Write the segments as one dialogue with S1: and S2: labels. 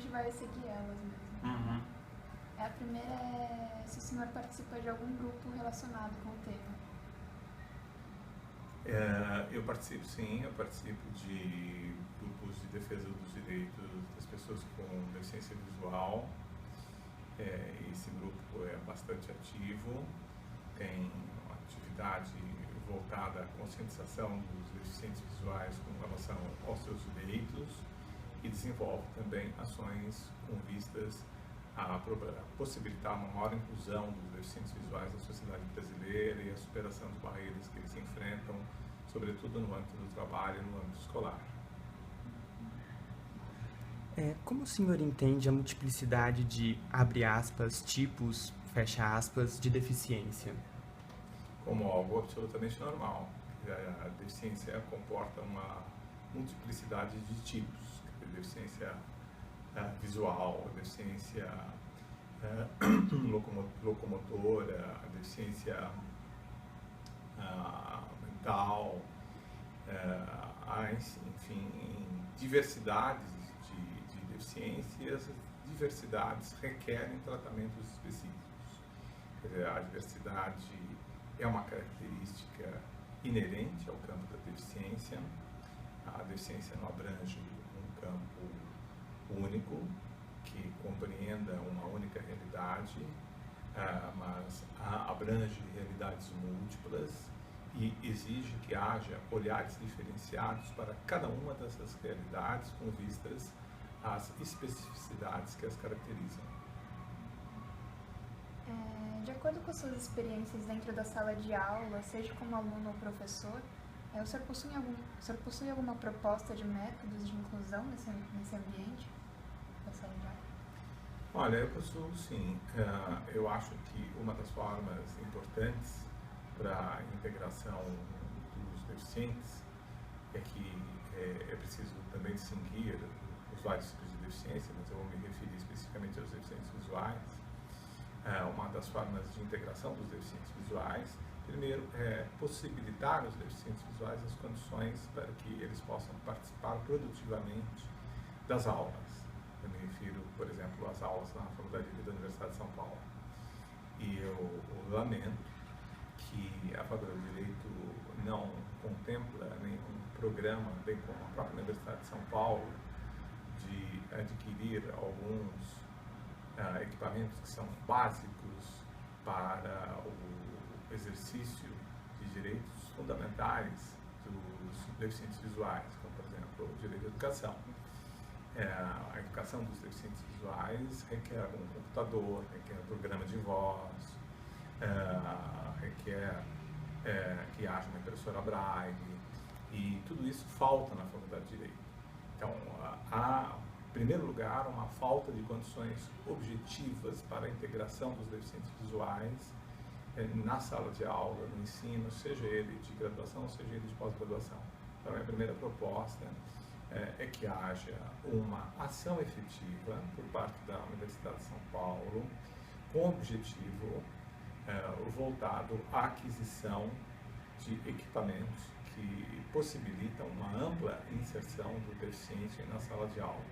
S1: gente vai seguir elas mesmo.
S2: Uhum.
S1: A primeira é se o senhor participa de algum grupo relacionado com o tema.
S2: Eu participo, sim, eu participo de grupos de defesa dos direitos das pessoas com deficiência visual. Esse grupo é bastante ativo, tem uma atividade voltada à conscientização dos deficientes visuais com relação aos seus direitos e desenvolve também ações com vistas a possibilitar uma maior inclusão dos deficientes visuais na sociedade brasileira e a superação de barreiras que eles enfrentam, sobretudo no âmbito do trabalho e no âmbito escolar.
S3: Como o senhor entende a multiplicidade de, abre aspas, tipos, fecha aspas, de deficiência?
S2: Como algo absolutamente normal. A deficiência comporta uma multiplicidade de tipos, deficiência visual, a deficiência locomotora, a deficiência mental, enfim, diversidades de deficiências, diversidades requerem tratamentos específicos. Quer dizer, a diversidade é uma característica inerente ao campo da deficiência. A deficiência não abrange um campo único, que compreenda uma única realidade, mas abrange realidades múltiplas e exige que haja olhares diferenciados para cada uma dessas realidades com vistas às especificidades que as caracterizam.
S1: De acordo com suas experiências dentro da sala de aula, seja como aluno ou professor, o senhor possui alguma proposta de métodos de inclusão nesse ambiente da sala de aula?
S2: Olha, eu possuo sim. Eu acho que uma das formas importantes para a integração dos deficientes é que é preciso também distinguir os vários tipos de deficiência, mas eu vou me referir especificamente aos deficientes visuais. Uma das formas de integração dos deficientes visuais, primeiro, é possibilitar aos deficientes visuais as condições para que eles possam participar produtivamente das aulas. Eu me refiro, por exemplo, às aulas na Faculdade de Direito da Universidade de São Paulo. E eu lamento que a Faculdade de Direito não contempla nenhum programa, bem como a própria Universidade de São Paulo, de adquirir alguns equipamentos que são básicos para o exercício de direitos fundamentais dos deficientes visuais, como, por exemplo, o direito à educação. A educação dos deficientes visuais requer um computador, requer um programa de voz, requer que haja uma impressora braille, e tudo isso falta na Faculdade de Direito. Então, há, em primeiro lugar, uma falta de condições objetivas para a integração dos deficientes visuais na sala de aula, no ensino, seja ele de graduação, seja ele de pós-graduação. Então, a minha primeira proposta é que haja uma ação efetiva por parte da Universidade de São Paulo, com objetivo voltado à aquisição de equipamentos que possibilitam uma ampla inserção do deficiente na sala de aula.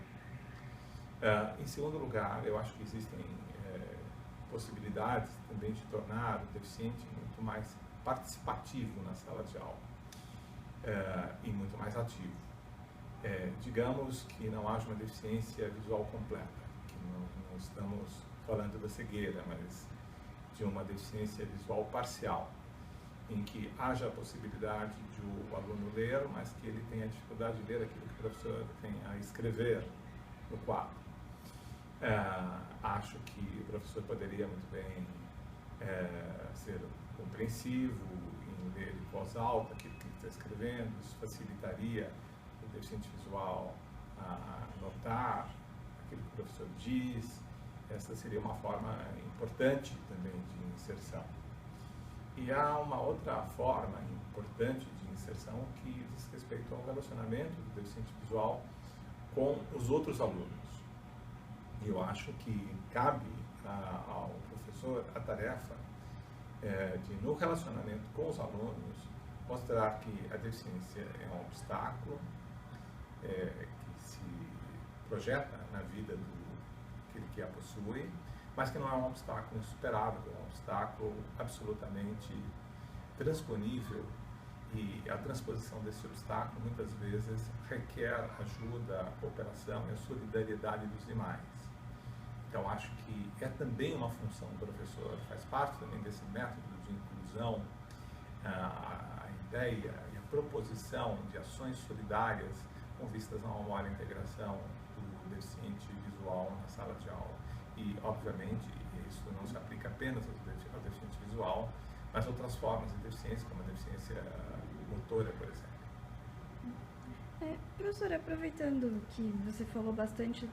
S2: Em segundo lugar, eu acho que existem possibilidades também de tornar o deficiente muito mais participativo na sala de aula e muito mais ativo. Digamos que não haja uma deficiência visual completa, que não estamos falando da cegueira, mas de uma deficiência visual parcial, em que haja a possibilidade de o aluno ler, mas que ele tenha dificuldade de ler aquilo que o professor tem a escrever no quadro. Acho que o professor poderia muito bem ser compreensivo em ler em voz alta aquilo que ele está escrevendo. Isso facilitaria o deficiente visual a notar aquilo que o professor diz. Essa seria uma forma importante também de inserção. E há uma outra forma importante de inserção que diz respeito ao relacionamento do deficiente visual com os outros alunos. E eu acho que cabe ao professor a tarefa de, no relacionamento com os alunos, mostrar que a deficiência é um obstáculo que se projeta na vida daquele que a possui, mas que não é um obstáculo insuperável, é um obstáculo absolutamente transponível, e a transposição desse obstáculo muitas vezes requer ajuda, a cooperação e a solidariedade dos demais. Então, acho que é também uma função do professor, faz parte também desse método de inclusão, a ideia e a proposição de ações solidárias com vistas a uma maior integração do deficiente visual na sala de aula. E, obviamente, isso não se aplica apenas ao deficiente visual, mas outras formas de deficiência, como a deficiência motora, por exemplo.
S4: Professora, aproveitando que você falou bastante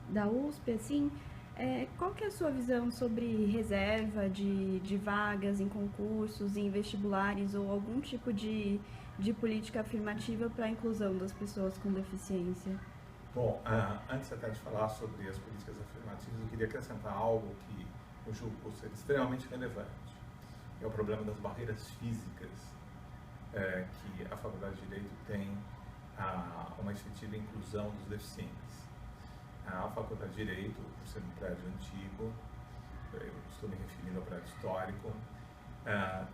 S4: da USP, assim, qual que é a sua visão sobre reserva de vagas em concursos, em vestibulares ou algum tipo de política afirmativa para a inclusão das pessoas com deficiência?
S2: Bom, antes até de falar sobre as políticas afirmativas, eu queria acrescentar algo que eu julgo ser extremamente relevante. É o problema das barreiras físicas que a Faculdade de Direito tem a uma efetiva inclusão dos deficientes. A Faculdade de Direito, por ser um prédio antigo, eu estou me referindo ao prédio histórico,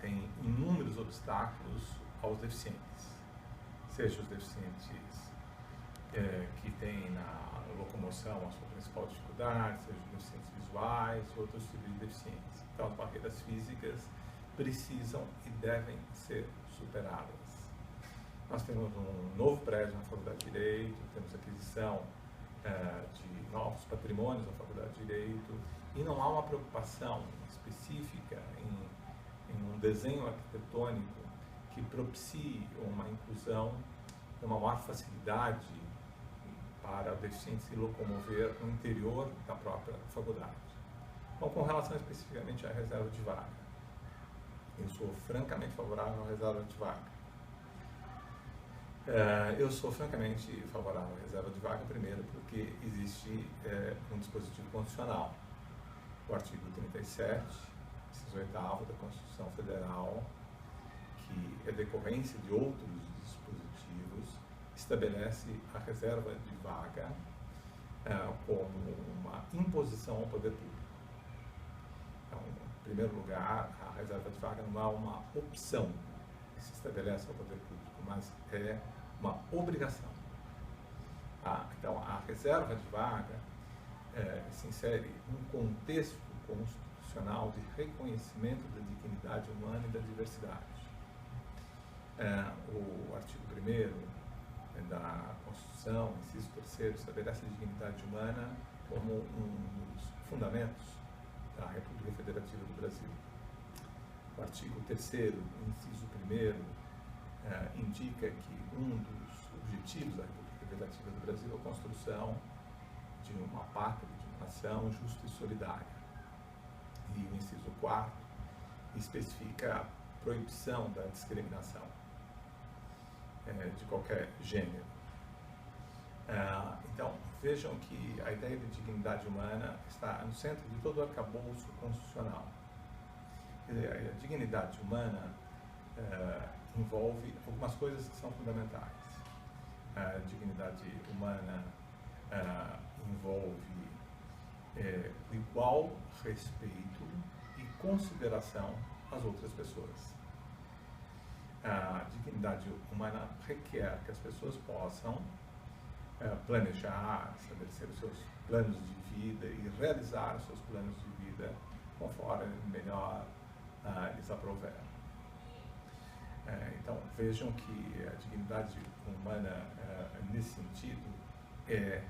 S2: tem inúmeros obstáculos aos deficientes, seja os deficientes que têm na locomoção a sua principal dificuldade, seja os deficientes visuais, outros tipos de deficiência. Então, as barreiras físicas precisam e devem ser superadas. Nós temos um novo prédio na Faculdade de Direito, temos aquisição de novos patrimônios na Faculdade de Direito, e não há uma preocupação específica em um desenho arquitetônico que propicie uma inclusão, uma maior facilidade para o deficiente se locomover no interior da própria faculdade. Bom, com relação especificamente à reserva de vaga, eu sou francamente favorável à reserva de vaga. Eu sou francamente favorável à reserva de vaga, primeiro porque existe um dispositivo constitucional, o artigo 37, inciso 8º da Constituição Federal, que é decorrência de outros dispositivos, estabelece a reserva de vaga como uma imposição ao poder público. Então, em primeiro lugar, a reserva de vaga não é uma opção que se estabelece ao poder público, mas é uma obrigação. Então, a reserva de vaga se insere num contexto constitucional de reconhecimento da dignidade humana e da diversidade. O artigo 1º da Constituição, inciso 3º, estabelece a dignidade humana como um dos fundamentos da República Federativa do Brasil. O artigo 3º, inciso 1º, indica que um dos objetivos da República Federativa do Brasil é a construção de uma pátria, de uma nação justa e solidária. E o inciso 4º especifica a proibição da discriminação de qualquer gênero. Então, vejam que a ideia de dignidade humana está no centro de todo o arcabouço constitucional. Quer dizer, a dignidade humana envolve algumas coisas que são fundamentais. A dignidade humana envolve igual respeito e consideração às outras pessoas. A dignidade humana requer que as pessoas possam planejar, estabelecer os seus planos de vida e realizar os seus planos de vida conforme melhor lhes aprouver. Então, vejam que a dignidade humana, nesse sentido, é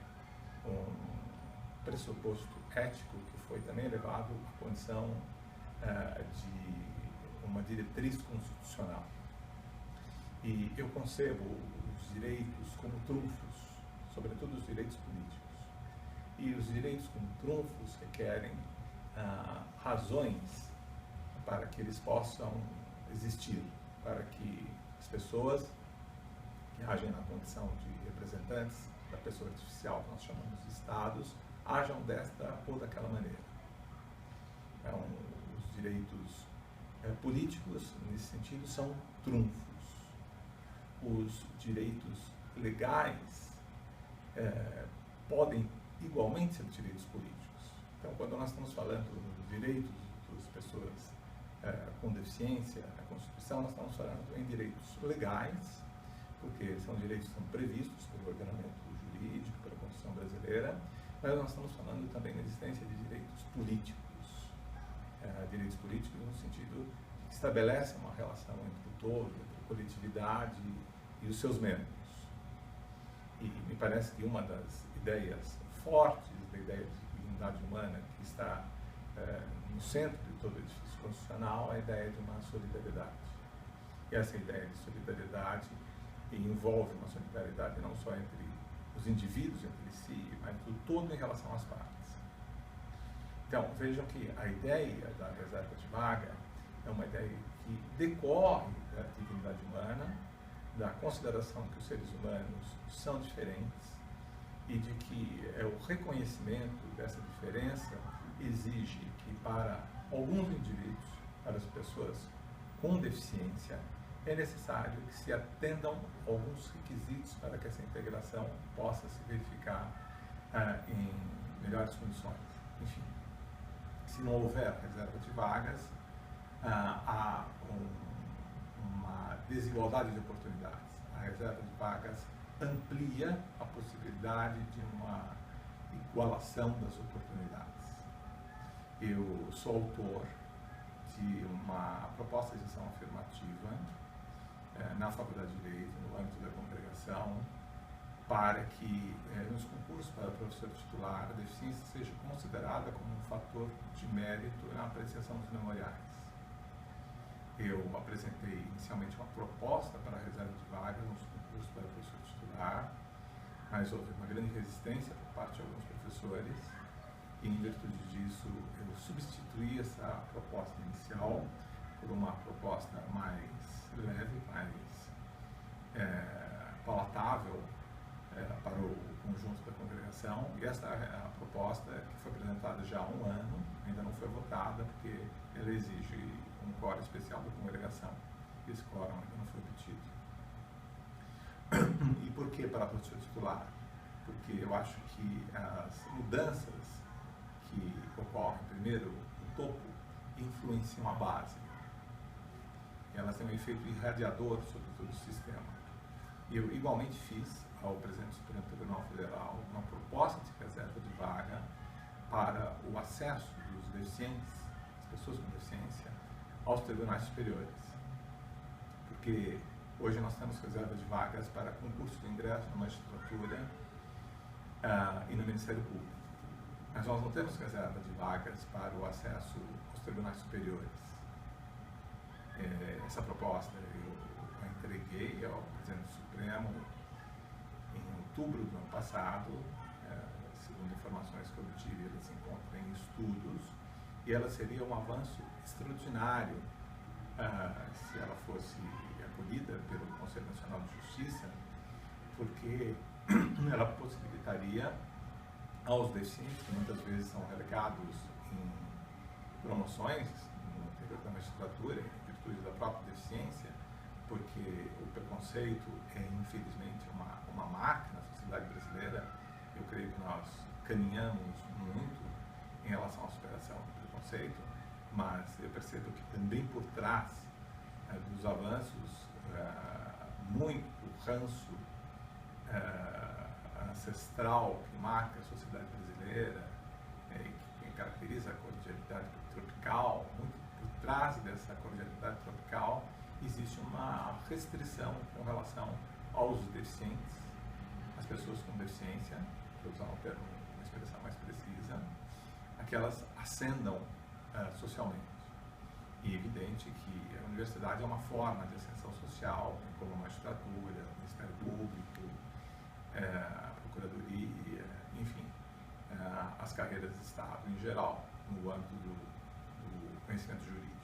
S2: um pressuposto ético que foi também elevado à condição de uma diretriz constitucional. E eu concebo os direitos como trunfos, sobretudo os direitos políticos. E os direitos como trunfos requerem razões para que eles possam existir, para que as pessoas que agem na condição de representantes da pessoa artificial, que nós chamamos de estados, ajam desta ou daquela maneira. Então, os direitos políticos, nesse sentido, são trunfos. Os direitos legais podem igualmente ser direitos políticos. Então, quando nós estamos falando dos direitos das pessoas com deficiência na Constituição, nós estamos falando em direitos legais, porque são direitos que são previstos pelo ordenamento jurídico, pela Constituição brasileira, mas nós estamos falando também da existência de direitos políticos. Direitos políticos no sentido que estabelecem uma relação entre o todo, entre a coletividade e os seus membros. E me parece que uma das ideias fortes da ideia de dignidade humana que está no centro de todo o edifício constitucional é a ideia de uma solidariedade. E essa ideia de solidariedade envolve uma solidariedade não só entre os indivíduos entre si, mas do todo em relação às partes. Então, vejam que a ideia da reserva de vaga é uma ideia que decorre da dignidade humana, da consideração que os seres humanos são diferentes e de que o reconhecimento dessa diferença exige que para alguns indivíduos, para as pessoas com deficiência, é necessário que se atendam alguns requisitos para que essa integração possa se verificar em melhores condições. Enfim, se não houver reserva de vagas, há uma desigualdade de oportunidades. A reserva de vagas amplia a possibilidade de uma igualação das oportunidades. Eu sou autor de uma proposta de ação afirmativa na Faculdade de Direito, no âmbito da congregação, para que nos concursos para professor titular a deficiência seja considerada como um fator de mérito na apreciação dos memoriais. Eu apresentei inicialmente uma proposta para a reserva de vagas nos concursos para professor titular, mas houve uma grande resistência por parte de alguns professores e, em virtude disso, eu substituí essa proposta inicial por uma proposta mais leve, mais palatável para o conjunto da congregação, e essa é a proposta que foi apresentada já há um ano, ainda não foi votada, porque ela exige um quórum especial da congregação. Esse quórum ainda não foi obtido. E por que para professor titular? Porque eu acho que as mudanças que ocorrem, primeiro, no topo, influenciam a base. Elas têm um efeito irradiador sobre todo o sistema. Eu igualmente fiz ao presidente do Supremo Tribunal Federal uma proposta de reserva de vaga para o acesso dos deficientes, as pessoas com deficiência, aos tribunais superiores. Porque hoje nós temos reserva de vagas para concurso de ingresso na magistratura e no Ministério Público. Mas nós não temos reserva de vagas para o acesso aos tribunais superiores. Essa proposta eu a entreguei ao presidente do Supremo em outubro do ano passado. Segundo informações que eu obtive, ela se encontra em estudos e ela seria um avanço extraordinário se ela fosse acolhida pelo Conselho Nacional de Justiça, porque ela possibilitaria aos deficientes, que muitas vezes são relegados em promoções no interior da magistratura, em virtude da própria deficiência, porque o preconceito é, infelizmente, uma máquina na sociedade brasileira. Eu creio que nós caminhamos muito em relação à superação do preconceito, mas eu percebo que também por trás dos avanços, muito ranço ancestral que marca a sociedade brasileira, que caracteriza a cordialidade tropical, muito por trás dessa cordialidade tropical existe uma restrição com relação aos deficientes, as pessoas com deficiência, para usar um termo, uma expressão mais precisa, a que elas ascendam socialmente. E é evidente que a universidade é uma forma de ascensão social, como a magistratura, o Ministério Público, a Procuradoria, enfim, as carreiras de Estado em geral, no âmbito do conhecimento jurídico.